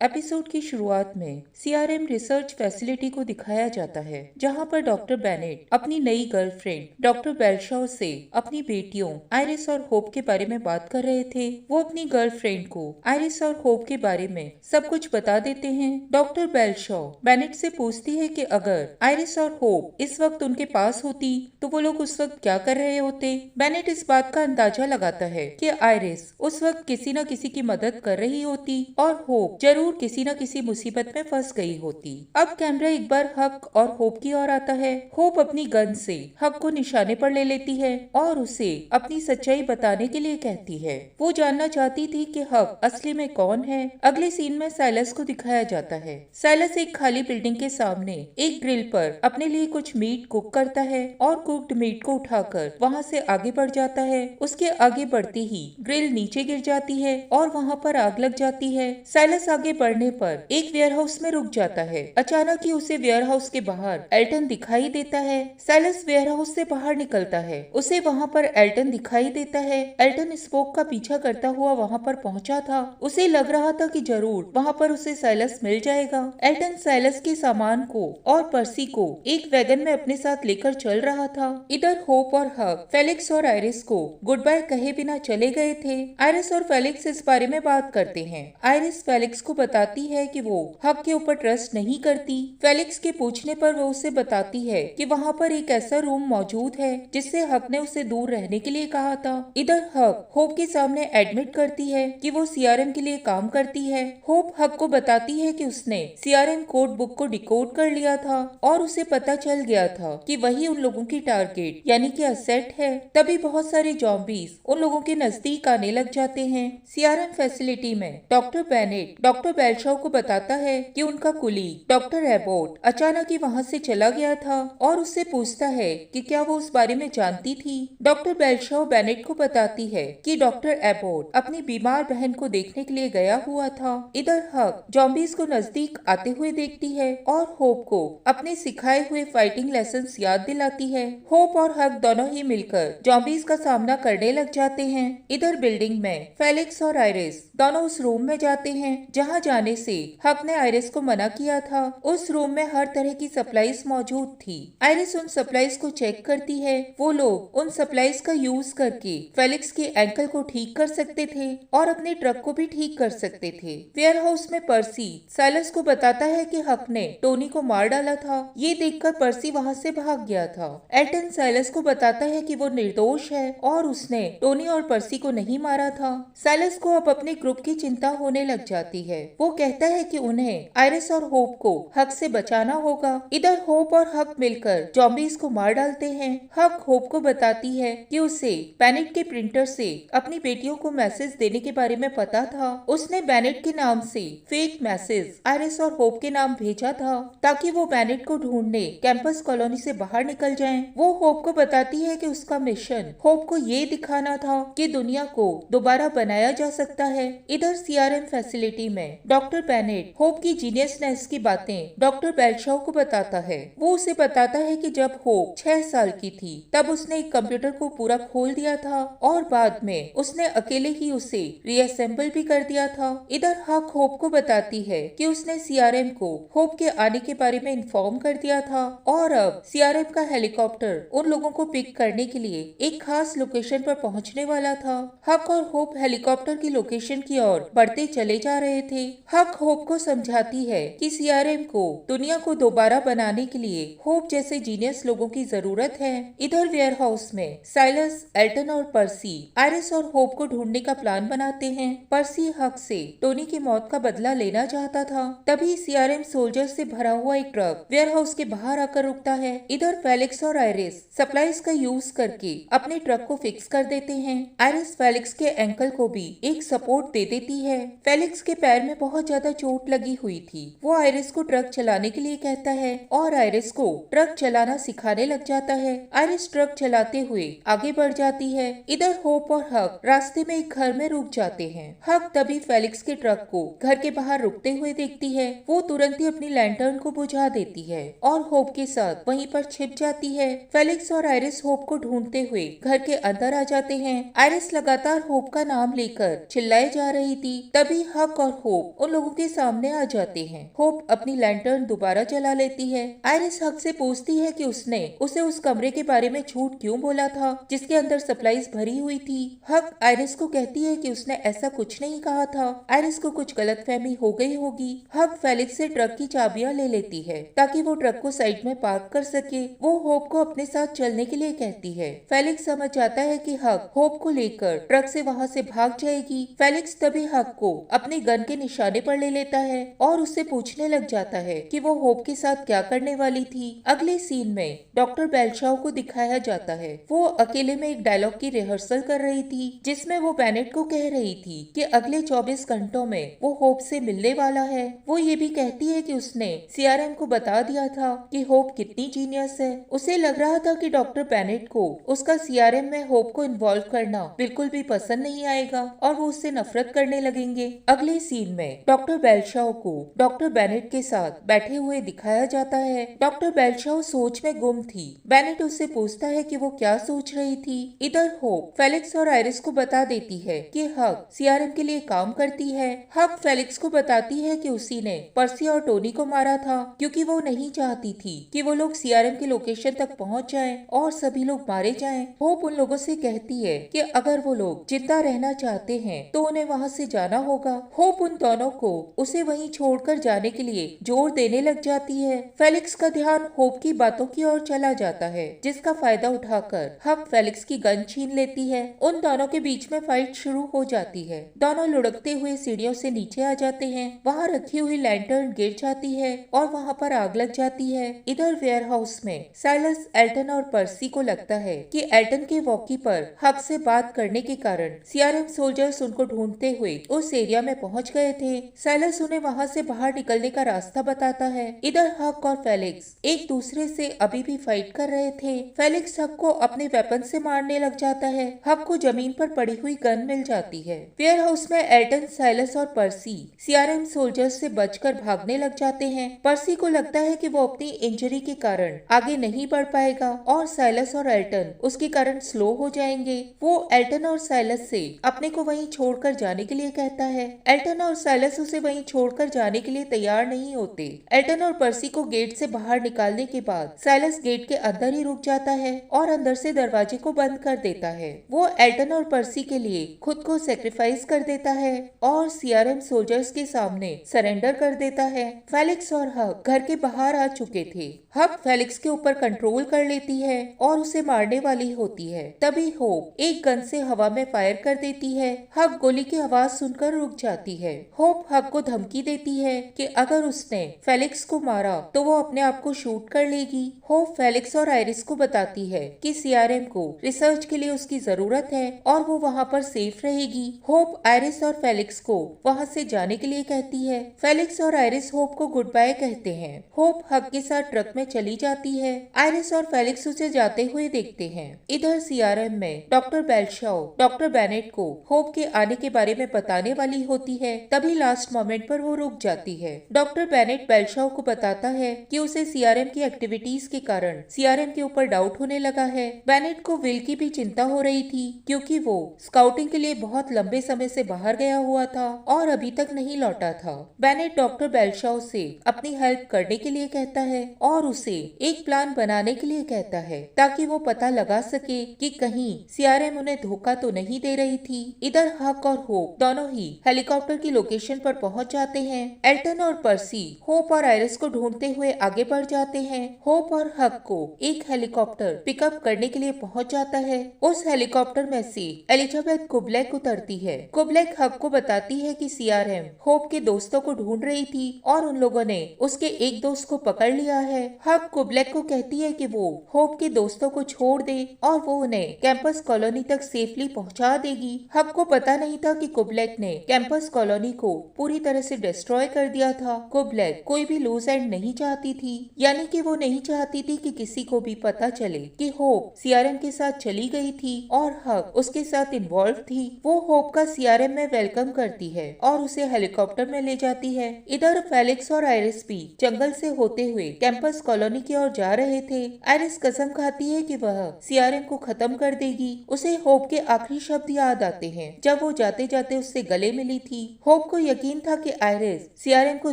Episode की शुरुआत में सीआरएम रिसर्च फैसिलिटी को दिखाया जाता है, जहां पर डॉक्टर बेनेट अपनी नई गर्लफ्रेंड डॉक्टर बेलशॉ से अपनी बेटियों आयरिस और होप के बारे में बात कर रहे थे। वो अपनी गर्लफ्रेंड को आयरिस और होप के बारे में सब कुछ बता देते हैं। डॉक्टर बेलशॉ बेनेट से पूछती है कि अगर आयरिस और होप इस वक्त उनके पास होती तो वो लोग उस वक्त क्या कर रहे होते। बेनेट इस बात का अंदाजा लगाता है कि आयरिस उस वक्त किसी न किसी की मदद कर रही होती और होप जरूर किसी न किसी मुसीबत में फंस गई होती। अब कैमरा एक बार हक और होप की ओर आता है। होप अपनी गन से हक को निशाने पर ले लेती है और उसे अपनी सच्चाई बताने के लिए कहती है। वो जानना चाहती थी कि हक असली में कौन है। अगले सीन में साइलस को दिखाया जाता है। साइलस एक खाली बिल्डिंग के सामने एक ग्रिल पर अपने लिए कुछ मीट कुक करता है और कुक्ड मीट को उठाकर वहाँ से आगे बढ़ जाता है। उसके आगे बढ़ते ही ग्रिल नीचे गिर जाती है और वहाँ पर आग लग जाती है। साइलस आगे बढ़ने पर एक वेयरहाउस में रुक जाता है। अचानक ही उसे वेयरहाउस के बाहर एल्टन दिखाई देता है। साइलस वेयरहाउस से बाहर निकलता है। उसे वहाँ पर एल्टन दिखाई देता है। एल्टन स्पोक का पीछा करता हुआ वहाँ पर पहुँचा था। उसे लग रहा था कि जरूर वहाँ पर उसे साइलस मिल जाएगा। एल्टन साइलस के सामान को और पर्सी को एक वैगन में अपने साथ लेकर चल रहा था। इधर होप और हक फेलिक्स और आयरिस को गुड बाय कहे बिना चले गए थे। आयरिस और फेलिक्स इस बारे में बात करते हैं। आयरिस फेलिक्स को बताती है कि वो हक के ऊपर ट्रस्ट नहीं करती। फेलिक्स के पूछने पर वो उसे बताती है कि वहाँ पर एक ऐसा रूम मौजूद है जिससे हक ने उसे दूर रहने के लिए कहा था। इधर हक होप के सामने एडमिट करती है कि वो सीआरएम के लिए काम करती है। होप हक को बताती है कि उसने सीआरएम कोड बुक को डिकोड कर लिया था और उसे पता चल गया था कि वही उन लोगों की टारगेट यानी कि असेट है। तभी बहुत सारे जॉम्बीज उन लोगों के नजदीक आने लग जाते हैं। सीआरएम फैसिलिटी में डॉक्टर बेनेट डॉक्टर बेलशॉ को बताता है कि उनका कुलीग डॉक्टर एबोट अचानक ही वहाँ से चला गया था और उससे पूछता है कि क्या वो उस बारे में जानती थी। डॉक्टर बेलशॉ बेनेट को बताती है कि डॉक्टर एबोट अपनी बीमार बहन को देखने के लिए गया हुआ था। इधर हक जॉम्बीज को नजदीक आते हुए देखती है और होप को अपने सिखाए हुए फाइटिंग लेसन्स याद दिलाती है। होप और हक दोनों ही मिलकर जॉम्बीज का सामना करने लग जाते हैं। इधर बिल्डिंग में फेलिक्स और आयरिस दोनों उस रूम में जाते हैं जहां जाने से हक ने आयरिस को मना किया था। उस रूम में हर तरह की सप्लाईज मौजूद थी। आयरिस उन सप्लाईज को चेक करती है। वो लोग उन सप्लाईज का यूज करके फेलिक्स के एंकल को ठीक कर सकते थे और अपने ट्रक को भी ठीक कर सकते थे। वेयरहाउस में पर्सी साइलस को बताता है कि हक ने टोनी को मार डाला था। ये देखकर पर्सी वहाँ से भाग गया था। एल्टन साइलस को बताता है कि वो निर्दोष है और उसने टोनी और पर्सी को नहीं मारा था। साइलस को अब अपने ग्रुप की चिंता होने लग जाती है। वो कहता है कि उन्हें आयरिस और होप को हक से बचाना होगा। इधर होप और हक मिलकर जॉम्बीज को मार डालते हैं। हक होप को बताती है कि उसे बेनेट के प्रिंटर से अपनी बेटियों को मैसेज देने के बारे में पता था। उसने बेनेट के नाम से फेक मैसेज आयरिस और होप के नाम भेजा था ताकि वो बेनेट को ढूंढने कैंपस कॉलोनी से बाहर निकल जाएं। वो होप को बताती है कि उसका मिशन होप को ये दिखाना था कि दुनिया को दोबारा बनाया जा सकता है। इधर सीआरएम फैसिलिटी में डॉक्टर बेनेट होप की जीनियसनेस की बातें डॉक्टर बेलशॉ को बताता है। वो उसे बताता है कि जब होप 6 साल की थी तब उसने एक कंप्यूटर को पूरा खोल दिया था और बाद में उसने अकेले ही उसे रीअसेंबल भी कर दिया था। इधर हक होप को बताती है कि उसने सीआरएम को होप के आने के बारे में इन्फॉर्म कर दिया था और अब सीआरएम का हेलीकॉप्टर उन लोगों को पिक करने के लिए एक खास लोकेशन पर पहुंचने वाला था। हक और होप हेलीकॉप्टर की लोकेशन की ओर बढ़ते चले जा रहे थे। हक होप को समझाती है कि सीआरएम को दुनिया को दोबारा बनाने के लिए होप जैसे जीनियस लोगों की जरूरत है। इधर वेयरहाउस में साइलस एल्टन और पर्सी आयरिस और होप को ढूंढने का प्लान बनाते हैं। पर्सी हक से टोनी की मौत का बदला लेना चाहता था। तभी सीआरएम सोल्जर से भरा हुआ एक ट्रक वेयरहाउस के बाहर आकर रुकता है। इधर फेलिक्स और आयरिस सप्लाईज का यूज करके अपने ट्रक को फिक्स कर देते हैं। आयरिस फेलिक्स के एंकल को भी एक सपोर्ट दे देती है। फेलिक्स के पैर में बहुत ज्यादा चोट लगी हुई थी। वो आयरिस को ट्रक चलाने के लिए कहता है और आयरिस को ट्रक चलाना सिखाने लग जाता है। आयरिस ट्रक चलाते हुए आगे बढ़ जाती है। इधर होप और हक रास्ते में एक घर में रुक जाते हैं। हक तभी फेलिक्स के ट्रक को घर के बाहर रुकते हुए देखती है। वो तुरंत ही अपनी लैंटर्न को बुझा देती है और होप के साथ वहीं पर छिप जाती है। फेलिक्स और आयरिस होप को ढूंढते हुए घर के अंदर आ जाते हैं। आयरिस लगातार होप का नाम लेकर चिल्लाए जा रही थी। तभी हक और होप होप उन लोगों के सामने आ जाते हैं। होप अपनी लैंटर्न दोबारा जला लेती है। आयरिस हक से पूछती है कि उसने उसे उस कमरे के बारे में झूठ क्यों बोला था जिसके अंदर सप्लाईज भरी हुई थी। हक आयरिस को कहती है कि उसने ऐसा कुछ नहीं कहा था। आयरिस को कुछ गलतफहमी हो गई होगी। हक फेलिक्स से ट्रक की चाबियां ले लेती है ताकि वो ट्रक को साइड में पार्क कर सके। वो होप को अपने साथ चलने के लिए कहती है। फेलिक्स समझ जाता है कि हक होप को लेकर ट्रक से वहाँ से भाग जाएगी। फेलिक्स तभी हक को अपने गन के निशाने पर ले लेता है और उससे पूछने लग जाता है कि वो होप के साथ क्या करने वाली थी। अगले सीन में डॉक्टर बेलशाव को दिखाया जाता है। वो अकेले में एक डायलॉग की रिहर्सल कर रही थी जिसमें वो बेनेट को कह रही थी कि अगले 24 घंटों में वो होप से मिलने वाला है। वो ये भी कहती है कि उसने सीआरएम को बता दिया था कि होप कितनी जीनियस है। उसे लग रहा था कि डॉक्टर बेनेट को उसका सीआरएम में होप को इन्वॉल्व करना बिल्कुल भी पसंद नहीं आएगा और वो उससे नफरत करने लगेंगे। अगले सीन में डॉक्टर बेलशाव को डॉक्टर बेनेट के साथ बैठे हुए दिखाया जाता है। डॉक्टर बेलशाव सोच में गुम थी। बेनेट उससे पूछता है कि वो क्या सोच रही थी। इधर होप फेलिक्स और आयरिस को बता देती है कि हक सीआरएम के लिए काम करती है। हक फेलिक्स को बताती है कि उसी ने पर्सी और टोनी को मारा था क्योंकि वो नहीं चाहती थी कि वो लोग सीआरएम के लोकेशन तक पहुंच जाएं और सभी लोग मारे जाएं। होप उन लोगों से कहती है कि अगर वो लोग जिंदा रहना चाहते हैं तो उन्हें वहाँ से जाना होगा। होप उन दोनों को उसे वहीं छोड़कर जाने के लिए जोर देने लग जाती है। फेलिक्स का ध्यान होप की बातों की ओर चला जाता है जिसका फायदा उठाकर हक फेलिक्स की गन छीन लेती है। उन दोनों के बीच में फाइट शुरू हो जाती है। दोनों लुढ़कते हुए सीढ़ियों से नीचे आ जाते हैं। वहाँ रखी हुई लैंटर्न गिर जाती है और वहाँ पर आग लग जाती है। इधर वेयर हाउस में साइलस, एल्टन और पर्सी को लगता है कि एल्टन के वॉकी पर हक से बात करने के कारण सीआरएम सोल्जर्स उनको ढूंढते हुए उस एरिया में पहुंच गए थे। साइलस उन्हें वहाँ से बाहर निकलने का रास्ता बताता है। इधर हक और फेलिक्स एक दूसरे से अभी भी फाइट कर रहे थे। फेलिक्स हक को अपने वेपन से मारने लग जाता है। हक को जमीन पर पड़ी हुई गन मिल जाती है। वेयर हाउस में एल्टन, साइलस और पर्सी सीआरएम सोल्जर्स से बचकर भागने लग जाते हैं। पर्सी को लगता है कि वो अपनी इंजरी के कारण आगे नहीं बढ़ पाएगा और साइलस और एल्टन उसके कारण स्लो हो जाएंगे। वो एल्टन और साइलस से अपने को वहीं छोड़कर जाने के लिए कहता है। एल्टन और साइलस उसे वहीं छोड़कर जाने के लिए तैयार नहीं होते। एल्टन और पर्सी को गेट से बाहर निकालने के बाद साइलस गेट के अंदर ही रुक जाता है और अंदर से दरवाजे को बंद कर देता है। वो एल्टन और पर्सी के लिए खुद को सेक्रीफाइस कर देता है और सीआरएम सोल्जर्स के सामने सरेंडर कर देता है। फेलिक्स और हक घर के बाहर आ चुके थे। हक फेलिक्स के ऊपर कंट्रोल कर लेती है और उसे मारने वाली होती है। तभी होप एक गन से हवा में फायर कर देती है। हक गोली की आवाज सुनकर रुक जाती है। होप हक को धमकी देती है कि अगर उसने फेलिक्स को मारा तो वो अपने आप को शूट कर लेगी। होप फेलिक्स और आयरिस को बताती है कि सीआरएम को रिसर्च के लिए उसकी जरूरत है और वो वहाँ पर सेफ रहेगी। होप आयरिस और फेलिक्स को वहाँ से जाने के लिए कहती है। फेलिक्स और आयरिस होप को गुड बाय कहते हैं। होप हक के साथ ट्रक में चली जाती है। आयरिस और फेलिक्स उसे जाते हुए देखते हैं। इधर सीआरएम में डॉक्टर बेलशाव डॉक्टर बेनेट को होप के आने के बारे में बताने वाली होती है। तभी लास्ट मोमेंट पर वो रुक जाती है। डॉक्टर बेनेट बेलशाव को बताता है कि उसे सीआरएम की एक्टिविटीज के कारण सीआरएम के ऊपर डाउट होने लगा है। बेनेट को विल की भी चिंता हो रही थी क्योंकि वो स्काउटिंग के लिए बहुत लंबे समय से बाहर गया हुआ था और अभी तक नहीं लौटा था। बेनेट डॉक्टर बेलशाव से अपनी हेल्प करने के लिए कहता है और उसे एक प्लान बनाने के लिए कहता है ताकि वो पता लगा सके कि कहीं सीआरएम उन्हें धोखा तो नहीं दे रही थी। इधर हक और होप दोनों ही हेलीकॉप्टर की लोकेशन पर पहुंच जाते हैं। एल्टन और पर्सी होप और आयरिस को ढूंढते हुए आगे बढ़ जाते हैं। होप और हक को एक हेलीकॉप्टर पिकअप करने के लिए पहुंच जाता है। उस हेलीकॉप्टर में से एलिजाबेथ कुबलेक उतरती है। कुबलेक हक को बताती है कि सीआरएम होप के दोस्तों को ढूंढ रही थी और उन लोगों ने उसके एक दोस्त को पकड़ लिया है। हक कुबलेक को कहती है कि वो होप के दोस्तों को छोड़ दे और वो उन्हें कैंपस कॉलोनी तक सेफली पहुंचा देगी। हक को पता नहीं था कि कुबलेक ने कैंपस कॉलोनी को पूरी तरह से डिस्ट्रॉय कर दिया था। कुबलेक कोई भी लूज एंड नहीं चाहती थी, यानी कि वो नहीं चाहती थी कि किसी को भी पता चले कि होप सीआरएम के साथ चली गई थी और हक उसके साथ इन्वॉल्व थी। वो होप का सीआरएम में वेलकम करती है और उसे हेलीकॉप्टर में ले जाती है। इधर फेलिक्स और आयरिस भी जंगल से होते हुए कैंपस कॉलोनी की ओर जा रहे थे। आयरिस कसम खाती है कि वह सीआरएम को खत्म कर देगी। उसे होप के आखिरी शब्द याद आते हैं जब वो जाते जाते उससे गले मिली थी। होप को को यकीन था कि आयरिस सीआरएम को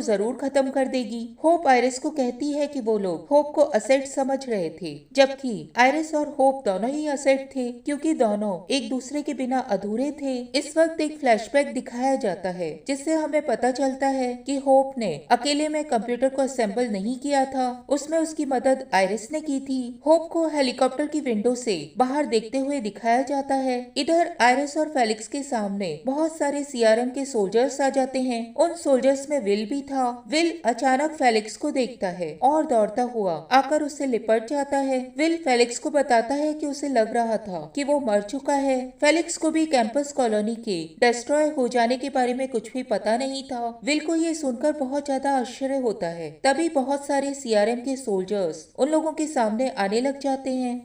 जरूर खत्म कर देगी। होप आयरिस को कहती है कि वो लोग होप को असेट समझ रहे थे, जबकि आयरिस और होप दोनों ही असेट थे, क्योंकि दोनों एक दूसरे के बिना अधूरे थे। इस वक्त एक फ्लैशबैक दिखाया जाता है जिससे हमें पता चलता है कि होप ने अकेले में कंप्यूटर को असेंबल नहीं किया था, उसमें उसकी मदद आयरिस ने की थी। होप को हेलीकॉप्टर की विंडो से बाहर देखते हुए दिखाया जाता है। इधर आयरिस और फेलिक्स के सामने बहुत सारे सीआरएम के सोल्जर्स आ जाते हैं। उन सोल्जर्स में विल भी था। विल अचानक फेलिक्स को देखता है और दौड़ता हुआ आकर उससे लिपट जाता है। विल फेलिक्स को बताता है कि उसे लग रहा था कि वो मर चुका है। फेलिक्स को भी कैंपस कॉलोनी के डिस्ट्रॉय हो जाने के बारे में कुछ भी पता नहीं था। विल को ये सुनकर बहुत ज्यादा आश्चर्य होता है। तभी बहुत सारे सीआरएम के सोल्जर्स उन लोगों के सामने आने लग जाते हैं।